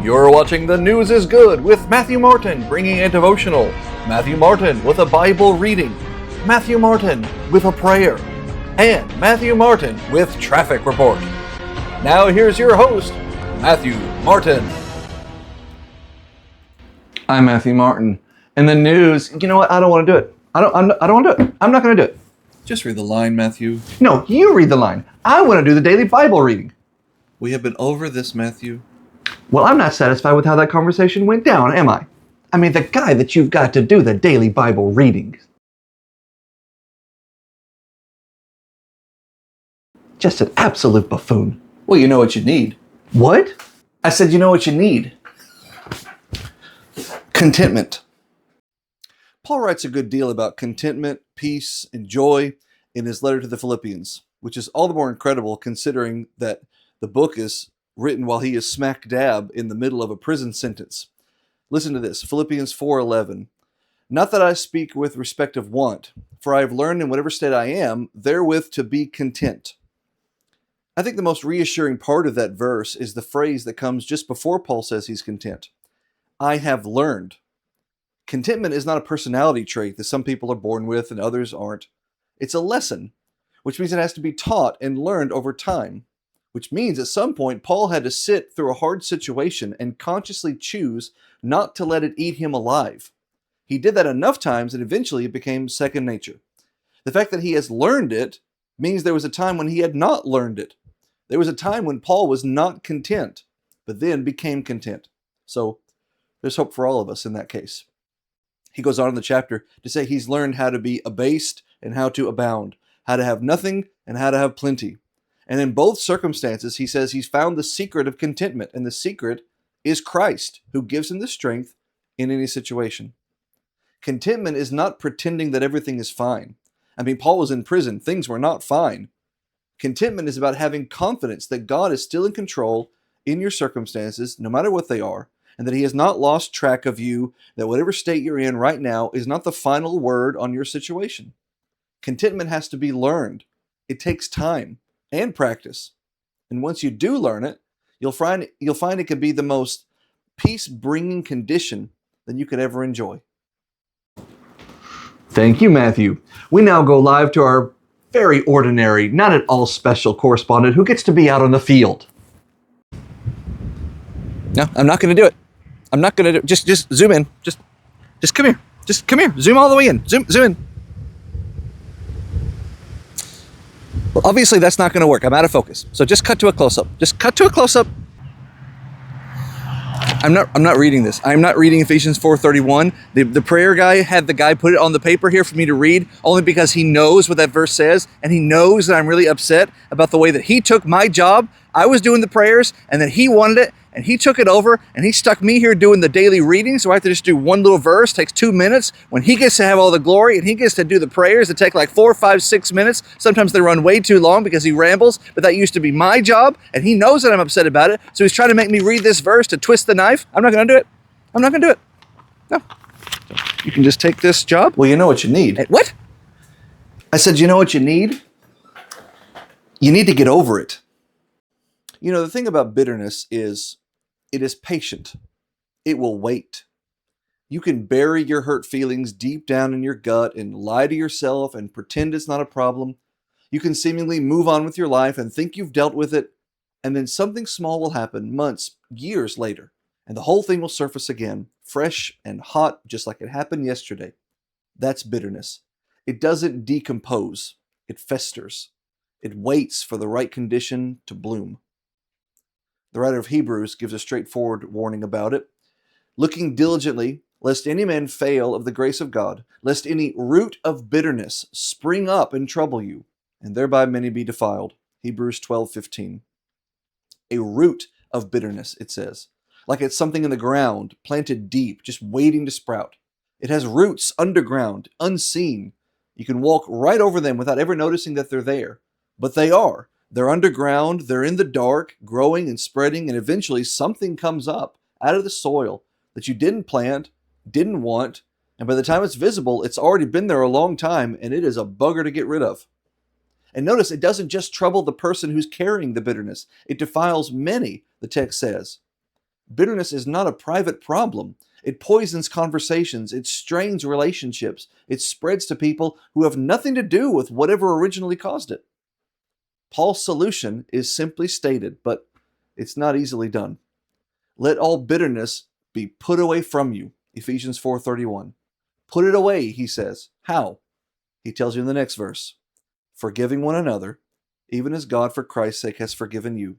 You're watching The News is Good with Matthew Martin bringing a devotional, Matthew Martin with a Bible reading, Matthew Martin with a prayer, and Matthew Martin with traffic report. Now here's your host, Matthew Martin. I'm Matthew Martin. And the news, you know what? I don't want to do it. I don't want to do it. I'm not going to do it. Just read the line, Matthew. No, you read the line. I want to do the daily Bible reading. We have been over this, Matthew. Well, I'm not satisfied with how that conversation went down, am I? I mean, the guy that you've got to do the daily Bible readings. Just an absolute buffoon. Well, you know what you need. What? I said you know what you need. Contentment. Paul writes a good deal about contentment, peace, and joy in his letter to the Philippians, which is all the more incredible considering that the book is written while he is smack dab in the middle of a prison sentence. Listen to this, Philippians 4:11. Not that I speak with respect of want, for I have learned in whatever state I am, therewith to be content. I think the most reassuring part of that verse is the phrase that comes just before Paul says he's content. I have learned. Contentment is not a personality trait that some people are born with and others aren't. It's a lesson, which means it has to be taught and learned over time. Which means at some point, Paul had to sit through a hard situation and consciously choose not to let it eat him alive. He did that enough times that eventually it became second nature. The fact that he has learned it means there was a time when he had not learned it. There was a time when Paul was not content, but then became content. So there's hope for all of us in that case. He goes on in the chapter to say he's learned how to be abased and how to abound, how to have nothing and how to have plenty. And in both circumstances, he says he's found the secret of contentment, and the secret is Christ, who gives him the strength in any situation. Contentment is not pretending that everything is fine. I mean, Paul was in prison. Things were not fine. Contentment is about having confidence that God is still in control in your circumstances, no matter what they are, and that he has not lost track of you, that whatever state you're in right now is not the final word on your situation. Contentment has to be learned. It takes time and practice. And once you do learn it, you'll find it can be the most peace-bringing condition that you could ever enjoy. Thank you, Matthew. We now go live to our very ordinary, not at all special correspondent who gets to be out on the field. No, I'm not going to do it. I'm not going to do it. Just zoom in. Just come here. Just come here. Zoom all the way in. Zoom in. Well, obviously that's not going to work. I'm out of focus. So just cut to a close-up. Just cut to a close-up. I'm not reading this. I'm not reading Ephesians 4:31. The prayer guy had the guy put it on the paper here for me to read only because he knows what that verse says, and he knows that I'm really upset about the way that he took my job. I was doing the prayers, and then he wanted it, and he took it over, and he stuck me here doing the daily reading, so I have to just do one little verse, takes 2 minutes, when he gets to have all the glory, and he gets to do the prayers that take like 4, 5, 6 minutes. Sometimes they run way too long because he rambles, but that used to be my job, and he knows that I'm upset about it, so he's trying to make me read this verse to twist the knife. I'm not going to do it. I'm not going to do it. No. You can just take this job. Well, you know what you need. What? I said, you know what you need? You need to get over it. You know, the thing about bitterness is it is patient. It will wait. You can bury your hurt feelings deep down in your gut and lie to yourself and pretend it's not a problem. You can seemingly move on with your life and think you've dealt with it, and then something small will happen months, years later, and the whole thing will surface again, fresh and hot, just like it happened yesterday. That's bitterness. It doesn't decompose. It festers. It waits for the right condition to bloom. The writer of Hebrews gives a straightforward warning about it. Looking diligently, lest any man fail of the grace of God, lest any root of bitterness spring up and trouble you, and thereby many be defiled. Hebrews 12:15. A root of bitterness, it says. Like it's something in the ground, planted deep, just waiting to sprout. It has roots underground, unseen. You can walk right over them without ever noticing that they're there. But they are. They're underground, they're in the dark, growing and spreading, and eventually something comes up out of the soil that you didn't plant, didn't want, and by the time it's visible, it's already been there a long time, and it is a bugger to get rid of. And notice, it doesn't just trouble the person who's carrying the bitterness. It defiles many, the text says. Bitterness is not a private problem. It poisons conversations. It strains relationships. It spreads to people who have nothing to do with whatever originally caused it. Paul's solution is simply stated, but it's not easily done. Let all bitterness be put away from you. Ephesians 4:31. Put it away, he says. How? He tells you in the next verse. Forgiving one another, even as God for Christ's sake has forgiven you.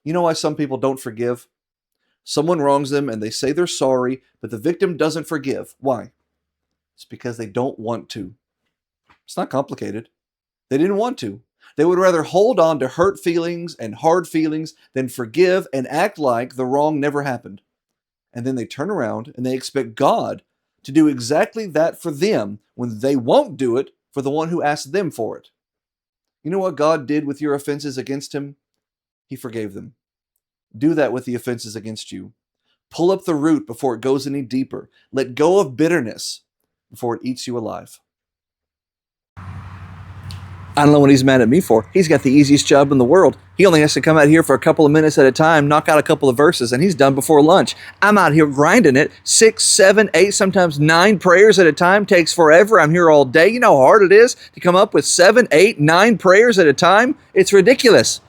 You know why some people don't forgive? Someone wrongs them and they say they're sorry, but the victim doesn't forgive. Why? It's because they don't want to. It's not complicated. They didn't want to. They would rather hold on to hurt feelings and hard feelings than forgive and act like the wrong never happened. And then they turn around and they expect God to do exactly that for them when they won't do it for the one who asked them for it. You know what God did with your offenses against him? He forgave them. Do that with the offenses against you. Pull up the root before it goes any deeper. Let go of bitterness before it eats you alive. I don't know what he's mad at me for. He's got the easiest job in the world. He only has to come out here for a couple of minutes at a time, knock out a couple of verses, and he's done before lunch. I'm out here grinding it. 6, 7, 8, sometimes 9 prayers at a time. Takes forever. I'm here all day. You know how hard it is to come up with 7, 8, 9 prayers at a time? It's ridiculous.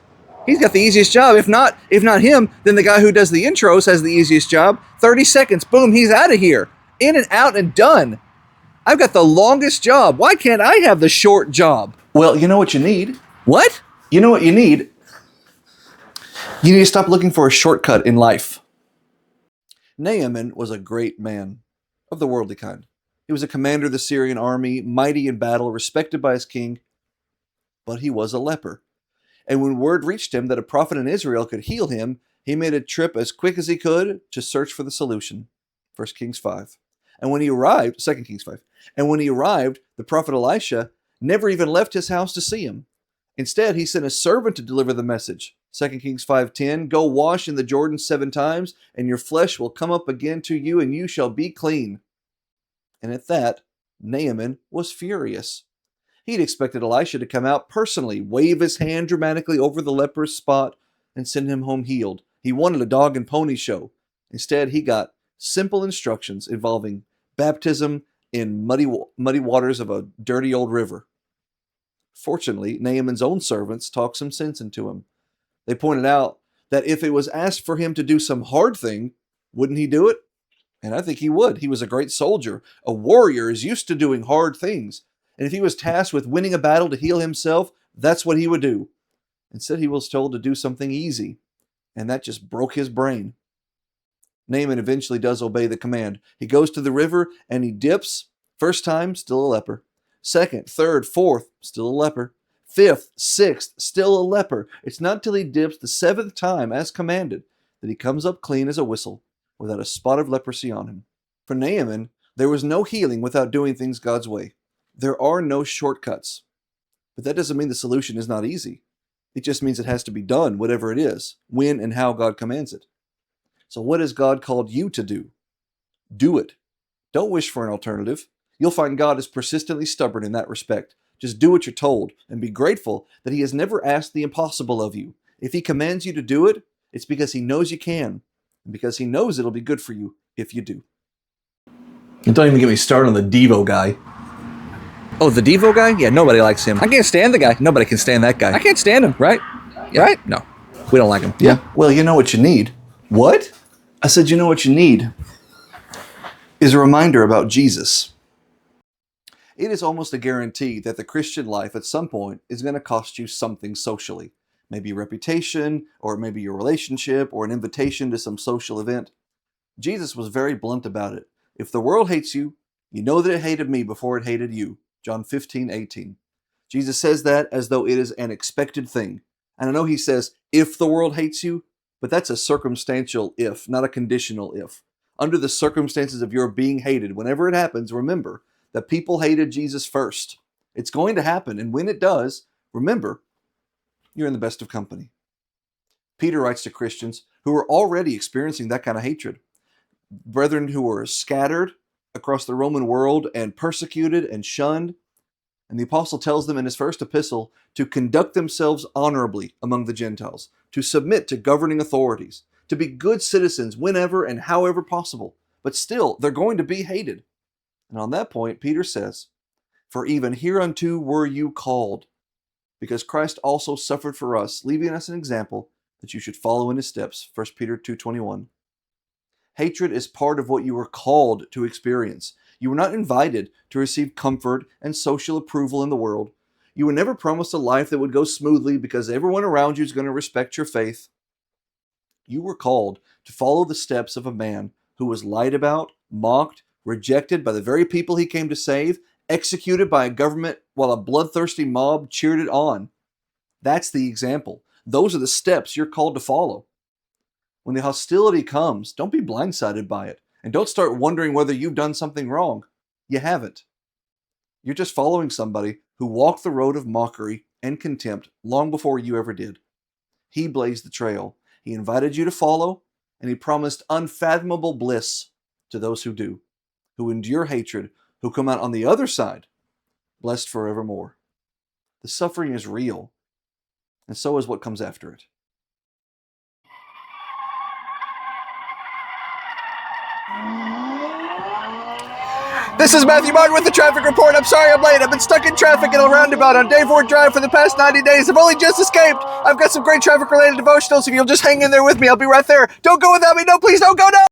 He's got the easiest job. If not him, then the guy who does the intros has the easiest job. 30 seconds, boom, he's out of here. In and out and done. I've got the longest job. Why can't I have the short job? Well, you know what you need? What? You know what you need? You need to stop looking for a shortcut in life. Naaman was a great man, of the worldly kind. He was a commander of the Syrian army, mighty in battle, respected by his king, but he was a leper. And when word reached him that a prophet in Israel could heal him, he made a trip as quick as he could to search for the solution. 1 Kings 5. And when he arrived, 2 Kings 5. And when he arrived, the prophet Elisha never even left his house to see him. Instead, he sent a servant to deliver the message. 2 Kings 5:10, go wash in the Jordan 7 times, and your flesh will come up again to you, and you shall be clean. And at that, Naaman was furious. He'd expected Elisha to come out personally, wave his hand dramatically over the leper's spot, and send him home healed. He wanted a dog and pony show. Instead, he got simple instructions involving baptism in muddy waters of a dirty old river. Fortunately, Naaman's own servants talked some sense into him. They pointed out that if it was asked for him to do some hard thing, wouldn't he do it? And I think he would. He was a great soldier. A warrior is used to doing hard things. And if he was tasked with winning a battle to heal himself, that's what he would do. Instead, he was told to do something easy, and that just broke his brain. Naaman eventually does obey the command. He goes to the river and he dips. First time, still a leper. Second, third, fourth, still a leper. Fifth, sixth, still a leper. It's not till he dips the 7th time as commanded that he comes up clean as a whistle without a spot of leprosy on him. For Naaman, there was no healing without doing things God's way. There are no shortcuts. But that doesn't mean the solution is not easy. It just means it has to be done, whatever it is, when and how God commands it. So what has God called you to do? Do it. Don't wish for an alternative. You'll find God is persistently stubborn in that respect. Just do what you're told and be grateful that he has never asked the impossible of you. If he commands you to do it, it's because he knows you can and because he knows it'll be good for you if you do. And don't even get me started on the Devo guy. Oh, the Devo guy? Yeah, nobody likes him. I can't stand the guy. Nobody can stand that guy. I can't stand him, right? Yeah. Right? No, we don't like him. Yeah. Well, you know what you need. What? I said, you know what you need is a reminder about Jesus. It is almost a guarantee that the Christian life at some point is going to cost you something socially. Maybe a reputation, or maybe your relationship, or an invitation to some social event. Jesus was very blunt about it. If the world hates you, you know that it hated me before it hated you. John 15:18. Jesus says that as though it is an expected thing. And I know he says, if the world hates you, but that's a circumstantial if, not a conditional if. Under the circumstances of your being hated, whenever it happens, remember that people hated Jesus first. It's going to happen, and when it does, remember, you're in the best of company. Peter writes to Christians who are already experiencing that kind of hatred. Brethren who were scattered across the Roman world and persecuted and shunned. And the apostle tells them in his first epistle to conduct themselves honorably among the Gentiles, to submit to governing authorities, to be good citizens whenever and however possible. But still, they're going to be hated. And on that point, Peter says, "For even hereunto were you called, because Christ also suffered for us, leaving us an example that you should follow in his steps." 1 Peter 2:21. Hatred is part of what you were called to experience. You were not invited to receive comfort and social approval in the world. You were never promised a life that would go smoothly because everyone around you is going to respect your faith. You were called to follow the steps of a man who was lied about, mocked, rejected by the very people he came to save, executed by a government while a bloodthirsty mob cheered it on. That's the example. Those are the steps you're called to follow. When the hostility comes, don't be blindsided by it, and don't start wondering whether you've done something wrong. You haven't. You're just following somebody who walked the road of mockery and contempt long before you ever did. He blazed the trail. He invited you to follow, and he promised unfathomable bliss to those who do, who endure hatred, who come out on the other side, blessed forevermore. The suffering is real, and so is what comes after it. This is Matthew Martin with the traffic report. I'm sorry I'm late. I've been stuck in traffic in a roundabout on Dave Ward Drive for the past 90 days. I've only just escaped. I've got some great traffic-related devotionals. If you'll just hang in there with me, I'll be right there. Don't go without me. No, please don't go. No!